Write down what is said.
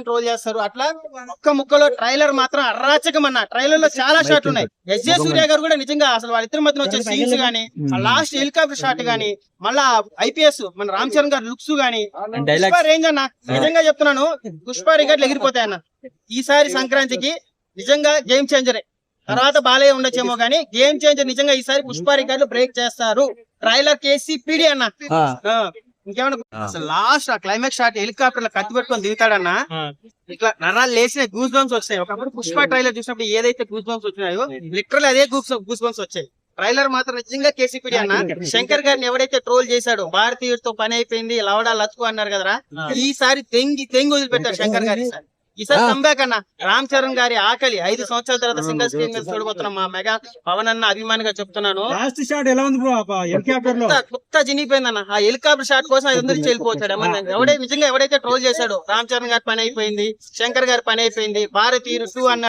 Troll చేస్తారు. అట్లా ఒక్క ముక్కలో ట్రైలర్ మాత్రం అరాచకం అన్న. ట్రైలర్ లో చాలా షాట్ ఉన్నాయి. ఎస్జే సూర్య గారు కూడా నిజంగా అసలు వాళ్ళిద్దరి మధ్యన వచ్చే సీన్స్ గానీ, లాస్ట్ హెలికాప్టర్ షాట్ గానీ, మళ్ళా ఐపీఎస్ మన రామ్ చరణ్ గారి లుక్స్ గానీ, పుష్ప రేంజ్ అన్న. నిజంగా చెప్తున్నాను, పుష్ప రికార్డులు ఎగిరిపోతాయి అన్న. ఈసారి సంక్రాంతికి నిజంగా గేమ్ చేంజరే. తర్వాత బాలయ్య ఉండొచ్చేమో గానీ గేమ్ చేంజర్ నిజంగా ఈసారి పుష్ప రికార్డులు బ్రేక్ చేస్తారు. ట్రైలర్ కేసీపీడి అన్న. ఇంకేమన్నా అసలు లాస్ట్ ఆ క్లైమాక్స్ షాట్ హెలికాప్టర్ లో కత్తి పెట్టుకొని దిగుతాడన్న, ఇట్లా నరాలు లేచిన గూస్ బంప్స్ వచ్చాయి. ఒకప్పుడు పుష్ప ట్రైలర్ చూసినప్పుడు ఏదైతే గూస్ బంప్స్ వచ్చినాయో లిటరల్ అదే గూస్ బంప్స్ వచ్చాయి. ట్రైలర్ మాత్రం నిజంగా కేసీపీడి అన్న. శంకర్ గారిని ఎవరైతే ట్రోల్ చేశాడో భారతీయుడితో పని అయిపోయింది లవడా లచ్చుకో అన్నారు కదరా, ఈసారి తెంగి వదిలిపెట్టారు శంకర్ గారి. ఈసారి కంబ్యాక్ అన్న. రామ్ చరణ్ గారి ఆకలి 5 సంవత్సరాల తర్వాత సింగిల్ స్క్రీన్ మీద చూడబోతున్నాం. మా మెగా పవన్ అన్న అభిమానిగా చెప్తున్నాను. లాస్ట్ షాట్ ఎలా ఉంది హెలికాప్టర్ లో? కొత్త జినిపోయింది అన్న. ఆ హెలికాప్టర్ షాట్ కోసం 500 వెళ్ళిపోతాడు. నిజంగా ఎవడైతే ట్రోల్ చేశాడో రామ్ చరణ్ గారి పని అయిపోయింది, శంకర్ గారి పని అయిపోయింది, భారతీయుడు 2 అన్న.